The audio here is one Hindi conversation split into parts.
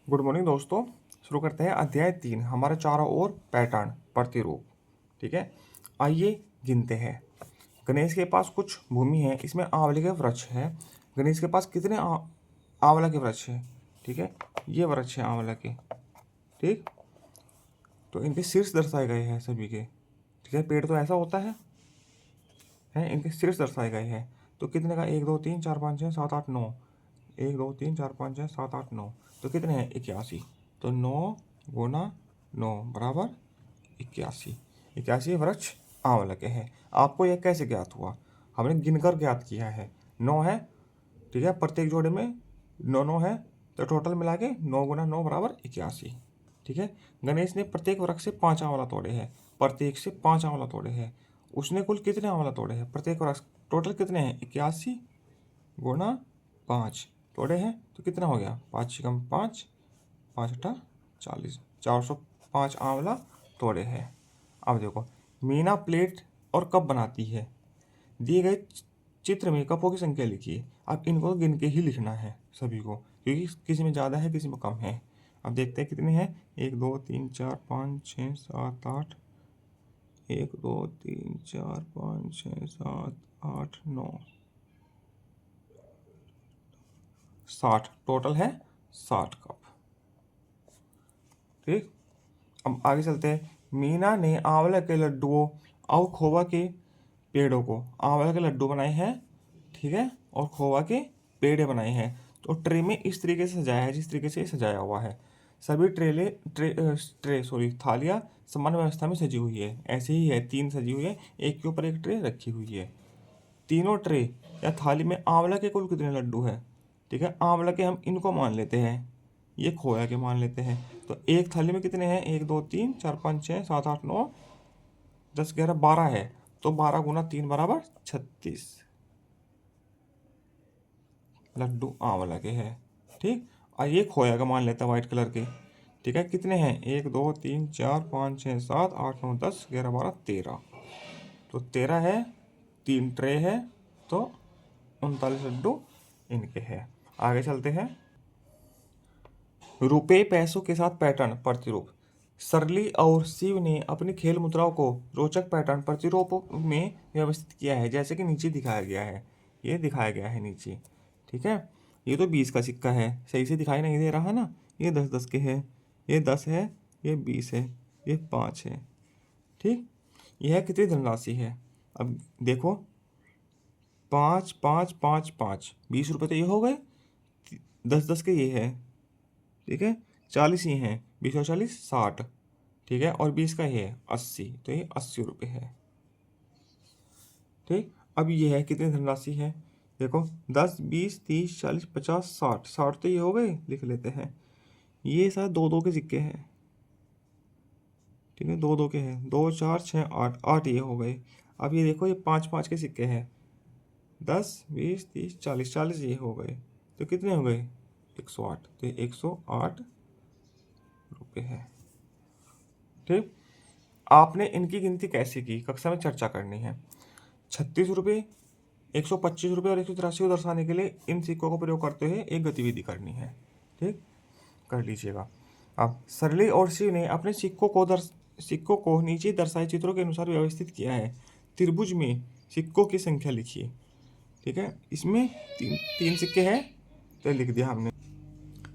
गुड मॉर्निंग दोस्तों। शुरू करते हैं अध्याय 3 हमारे चारों ओर पैटर्न प्रतिरूप। ठीक है, आइए गिनते हैं। गणेश के पास कुछ भूमि है, इसमें आंवले के वृक्ष है। गणेश के पास कितने आंवला के वृक्ष है? ठीक है, ये वृक्ष है आंवला के। ठीक, तो इनके शीर्ष दर्शाए गए हैं सभी के। ठीक है, पेड़ तो ऐसा होता है इनके शीर्ष दर्शाए गए हैं। तो कितने का? 1 2 3 4 5 6 7 8 9। 1 2 3 4 5 6 7 8 9। तो कितने हैं? 81। तो 9 गुना 9 बराबर 81। 81 वृक्ष आंवला के हैं। आपको यह कैसे ज्ञात हुआ? हमने गिनकर ज्ञात किया है। 9 है, ठीक है, प्रत्येक जोड़े में 9 9 है, तो टोटल मिला के 9 गुना 9 बराबर 81। ठीक है, गणेश ने प्रत्येक वृक्ष से 5 आंवला तोड़े हैं। प्रत्येक से 5 आंवला तोड़े हैं। उसने कुल कितने आंवला तोड़े हैं? प्रत्येक वृक्ष टोटल कितने हैं? 81 गुना 5 तोड़े हैं, तो कितना हो गया? 5 कम 5, 5 अट्ठा 40, 405 आंवला तोड़े हैं। अब देखो, मीना प्लेट और कप बनाती है। दिए गए चित्र में कपों की संख्या लिखिए। अब इनको गिन के ही लिखना है सभी को, क्योंकि किसी में ज़्यादा है किसी में कम है। अब देखते हैं कितने हैं। 1 2 3 4 5 6 7 8। 1 2 3 4 5 6 7 8 9 60 टोटल है। 60 कप। ठीक, अब आगे चलते हैं। मीना ने आंवला के लड्डुओं और खोवा के पेड़ों को आंवला के लड्डू बनाए हैं, ठीक है, और खोवा के पेड़े बनाए हैं। तो ट्रे में इस तरीके से सजाया है जिस तरीके से सजाया हुआ है। सभी थालियाँ समान व्यवस्था में सजी हुई है। ऐसे ही है, 3 सजी हुई है, एक के ऊपर एक ट्रे रखी हुई है। तीनों ट्रे या थाली में आंवला के कुल कितने लड्डू हैं? ठीक है, आंवला के हम इनको मान लेते हैं, ये खोया के मान लेते हैं। तो एक थाली में कितने हैं? 1 2 3 4 5 6 7 8 9 10 11 12 है। तो 12 गुना 3 बराबर 36 लड्डू आंवला के हैं। ठीक, और ये खोया का मान लेता है व्हाइट कलर के। ठीक है, कितने हैं? 1 2 3 4 5 6 7 8 9 10 11 12 13। तो 13 है, 3 ट्रे है, तो 39 लड्डू इनके हैं। आगे चलते हैं। रुपए पैसों के साथ पैटर्न प्रतिरूप। सरली और शिव ने अपनी खेल मुद्राओं को रोचक पैटर्न प्रतिरूपों में व्यवस्थित किया है, जैसे कि नीचे दिखाया गया है। ये दिखाया गया है नीचे। ठीक है, ये तो 20 का सिक्का है, सही से दिखाई नहीं दे रहा ना। ये 10 10 के है, ये 10 है, ये 20 है, ये 5 है। ठीक, यह कितनी धनराशि है? अब देखो, 5 5 5 5 20 रुपये तो ये हो गए। 10 10 के ये है, ठीक है, 40 ही हैं। 20 और 40 60। ठीक है, और 20 का ये है 80, तो ये 80 रुपये है। ठीक, अब ये है कितनी धनराशि है? देखो, 10 20 30 40 50 60। 60 तो ये हो गए, लिख लेते हैं। ये सारे 2 2 के सिक्के हैं। ठीक है, 2 2 के हैं, 2 4 6 8 8 ये हो गए। अब ये देखो, ये 5 5 के सिक्के हैं। 10 20 30 40 40 ये हो गए, तो कितने हो गए? 108। तो ये 108 रुपये है। ठीक, आपने इनकी गिनती कैसे की, कक्षा में चर्चा करनी है। 36 रुपये, 125 रुपये और 183 को दर्शाने के लिए इन सिक्कों का प्रयोग करते हुए एक गतिविधि करनी है। ठीक, कर लीजिएगा। अब सरली और शिव ने अपने सिक्कों को नीचे दर्शाए चित्रों के अनुसार व्यवस्थित किया है। त्रिभुज में सिक्कों की संख्या लिखिए। ठीक है, इसमें तीन सिक्के हैं, तो लिख दिया हमने।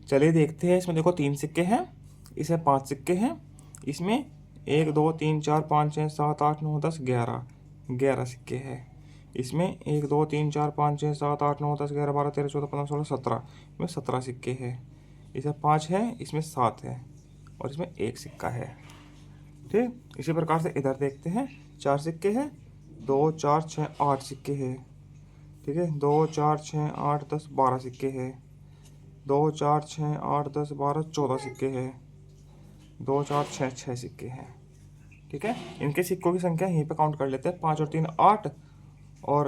चलिए देखते हैं। इसमें देखो 3 सिक्के हैं, इसमें 5 सिक्के हैं, इसमें 1 2 3 4 5 6 7 8 9 10 11 11 सिक्के हैं। इसमें 1 2 3 4 5 6 7 8 9 10 11 12 13 14 15 16 17 में 17 सिक्के हैं। इसमें 5 है, इसमें 7 है, और इसमें 1 सिक्का है। ठीक, इसी प्रकार से इधर देखते हैं। 4 सिक्के हैं, 2 4 6 8 सिक्के हैं। ठीक है, 2 4 6 8 10 12 सिक्के हैं। 2 4 6 8 10 12 14 सिक्के हैं। 2 4 6 6 सिक्के हैं। ठीक है, इनके सिक्कों की संख्या यहीं पे काउंट कर लेते हैं। 5 और 3 8, और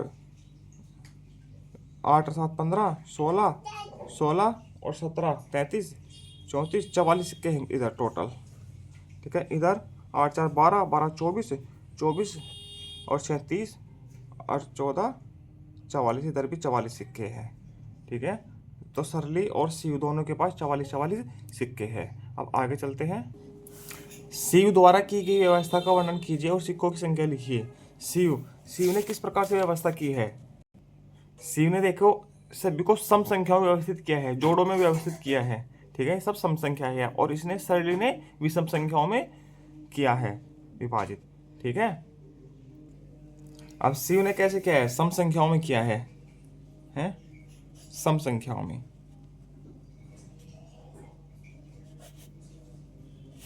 8 और 7 15 16 16 और 17 33 34 44 सिक्के हैं इधर टोटल। ठीक है, इधर 8 4 12 12 24 24 और 36 और 14 44, इधर भी 44 सिक्के हैं। ठीक है, तो सरली और शिव दोनों के पास 44 सिक्के हैं। अब आगे चलते हैं। शिव द्वारा की गई व्यवस्था का वर्णन कीजिए और सिक्कों की संख्या लिखिए। शिव ने किस प्रकार से व्यवस्था की है? शिव ने देखो सभी को सम संख्याओं में व्यवस्थित किया है, जोड़ों में व्यवस्थित किया है। ठीक है, सब सम संख्या है। और इसने सरली ने विषम संख्याओं में किया है विभाजित। ठीक है, अब शिव ने कैसे किया है? सम संख्याओं में किया है, हैं? सम संख्याओं में।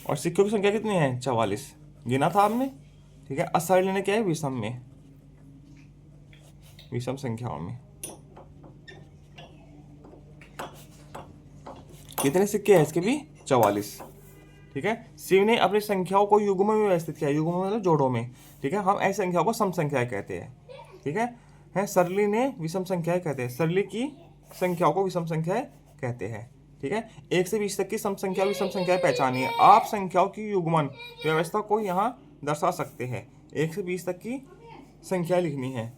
और सिक्कों की संख्या कितनी है? 44 गिना था आपने। ठीक है, असरली ने क्या है? विषम में, विषम संख्याओं में। कितने सिक्के हैं इसके भी? 44। ठीक है, शिव ने अपनी संख्याओं को युग्म में व्यवस्थित किया। युग्म में मतलब जोड़ों में। ठीक है, हम ऐसी संख्याओं को सम संख्याएं कहते हैं। ठीक है, सरली ने विषम संख्याएं कहते हैं। सरली की संख्याओं को विषम संख्याएं कहते हैं। ठीक है, 1 से 20 तक की सम संख्या विषम संख्याएं पहचानिए। आप संख्याओं की युग्मन व्यवस्था को यहाँ दर्शा सकते हैं। 1 से 20 तक की संख्या लिखनी है,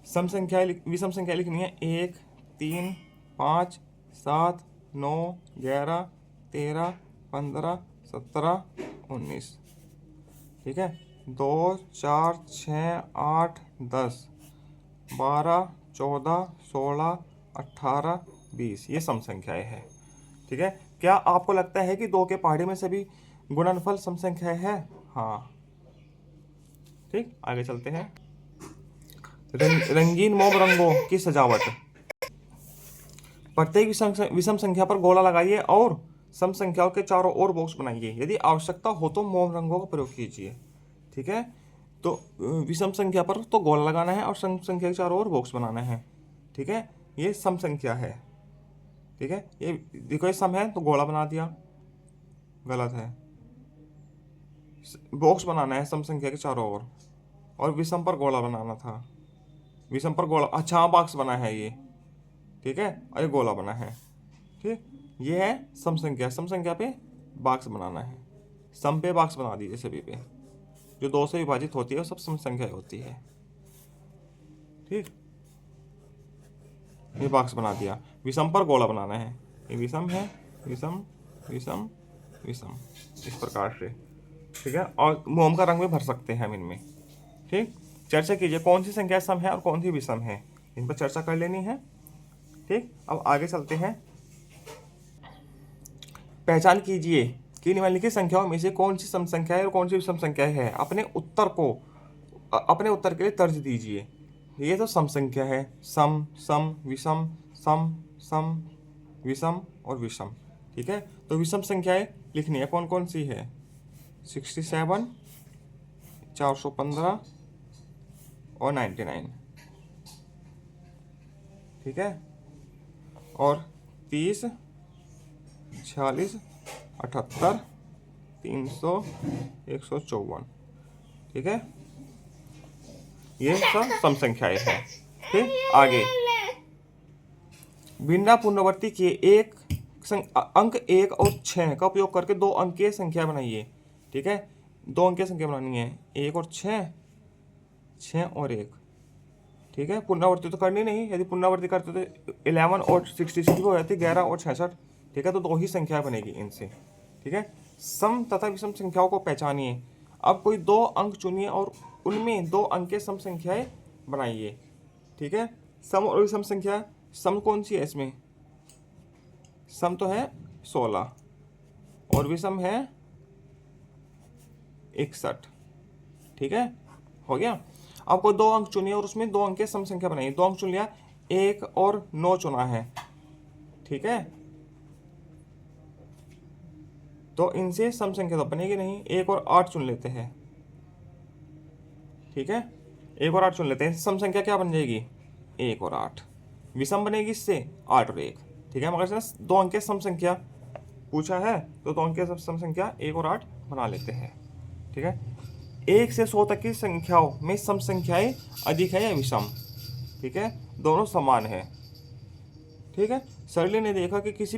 सम संख्या विषम संख्या लिखनी है। 1, 3, 5, 7, 9, 11, 13, 15, 17, 19। ठीक है, 2, 4, 6, 8, 10, 12, 14, 16, 18, 20 ये सम संख्याएं हैं। ठीक है, क्या आपको लगता है कि 2 के पहाड़ी में सभी गुणनफल सम संख्याएं हैं? हाँ। ठीक, आगे चलते हैं। रंगीन मोम रंगों की सजावट। प्रत्येक विषम संख्या पर गोला लगाइए और सम संख्याओं के चारों ओर बॉक्स बनाइए। यदि आवश्यकता हो तो मोम रंगों का प्रयोग कीजिए। ठीक है, तो विषम संख्या पर तो गोला लगाना है और सम संख्या के चारों ओर बॉक्स बनाना है। ठीक है, ये सम संख्या है। ठीक है, ये देखो ये सम है तो गोला बना दिया, गलत है। बॉक्स बनाना है सम संख्या के चारों ओर, और विषम पर गोला बनाना था। विषम पर गोला, अच्छा हाँ बॉक्स बना है ये। ठीक है, और ये गोला बना है। ठीक, ये है सम संख्या। सम संख्या पे बॉक्स बनाना है। सम पे बॉक्स बना दीजिए सभी पे। जो 2 से विभाजित होती है वो सब सम संख्या होती है। ठीक, ये बॉक्स बना दिया। विषम पर गोला बनाना है। ये विषम है, विषम विषम विषम, इस प्रकार से। ठीक है, और मोम का रंग भी भर सकते हैं हम इनमें। ठीक, चर्चा कीजिए कौन सी संख्या सम है और कौन सी विषम है, इन पर चर्चा कर लेनी है। ठीक, अब आगे चलते हैं। पहचान कीजिए कि निम्नलिखित संख्याओं में से कौन सी सम संख्या है और कौन सी विषम संख्या है। अपने उत्तर के लिए तर्ज दीजिए। ये तो सम संख्या है, सम सम विषम सम सम विषम और विषम। ठीक है, तो विषम संख्याएं लिखनी है। कौन कौन सी है? 67, 415 और 99। ठीक है, और 30, 46, 78, 300, 154। ठीक है, ये सब सम संख्याएं हैं। ठीक, आगे बिना पुनरावृत्ति किए अंक 1 और 6 का उपयोग करके 2 अंकीय संख्या बनाइए। ठीक है, 2 अंकीय संख्या बनानी है। 1 और 6, 6 और 1। ठीक है, पुनरावृत्ति तो करनी नहीं। यदि पुनरावृत्ति करते तो 11 और 66 हो जाती, 11 और 66। ठीक है, तो 2 ही संख्या बनेगी इनसे। ठीक है, सम तथा विषम संख्याओं को पहचानिए। अब कोई 2 अंक चुनिए और उनमें 2 अंक के सम संख्याएं बनाइए। ठीक है, सम और विषम संख्या। सम कौन सी है इसमें? सम तो है 16 और विषम है 61। ठीक है, हो गया। अब कोई 2 अंक चुनिए और उसमें 2 अंक के सम संख्या बनाइए। 2 अंक चुन लिया, 1 और 9 चुना है। ठीक है, तो इनसे सम संख्या तो बनेगी नहीं। 1 और 8 चुन लेते हैं। ठीक है, 1 और 8 चुन लेते हैं। सम संख्या क्या बन जाएगी? 1 और 8। विषम बनेगी इससे 8 और 1। ठीक है, मगर 2 अंक के सम संख्या पूछा है तो 2 अंक के सम संख्या 1 और 8 बना लेते हैं। ठीक है, 1 से 100 तक की संख्याओं में सम संख्याएं अधिक है या विषम? ठीक है, दोनों समान है। ठीक है, सरली ने देखा कि किसी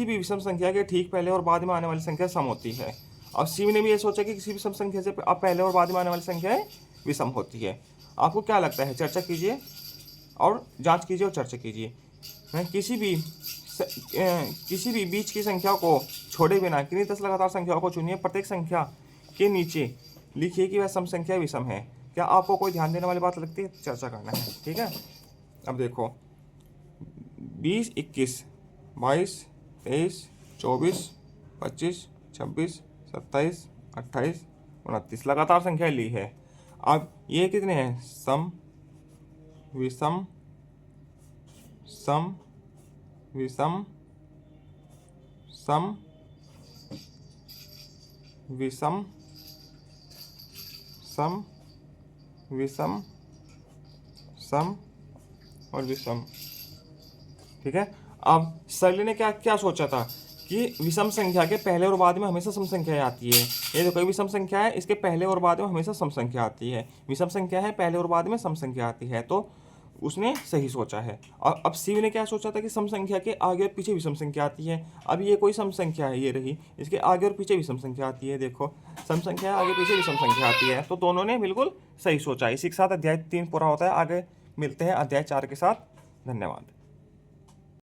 भी विषम संख्या के ठीक पहले और बाद में आने वाली संख्या सम होती है। अब शिव ने भी ये सोचा कि किसी भी सम संख्या से अब पहले और बाद में आने वाली संख्याएं विषम होती है। आपको क्या लगता है? चर्चा कीजिए और जांच कीजिए और चर्चा कीजिए। किसी भी बीच की संख्या को छोड़े बिना किन्हीं 10 लगातार संख्याओं को चुनिए। प्रत्येक संख्या के नीचे लिखिए कि वह सम संख्या विषम है। क्या आपको कोई ध्यान देने वाली बात लगती है? चर्चा करना है, ठीक है। अब देखो 20, 21, 22, 23, 24, 25, 26, 27, 28, 29 लगातार संख्या ली है। अब ये कितने हैं? सम, विषम, सम, विषम, सम, विषम, सम, विषम, सम और विषम, ठीक है। अब सरली ने क्या क्या सोचा था कि विषम संख्या के पहले और बाद में हमेशा सम संख्या आती है। ये तो कोई विषम संख्या है, इसके पहले और बाद में हमेशा सम संख्या आती है। विषम संख्या है, पहले और बाद में सम संख्या आती है, तो उसने सही सोचा है। और अब शिव ने क्या सोचा था कि सम संख्या के आगे और पीछे विषम संख्या आती है। अब ये कोई सम संख्या है, ये रही, इसके आगे और पीछे विषम संख्या आती है। देखो सम संख्या आगे पीछे विषम संख्या आती है, तो दोनों ने बिल्कुल सही सोचा। इसी के साथ अध्याय 3 पूरा होता है। आगे मिलते हैं अध्याय 4 के साथ। धन्यवाद।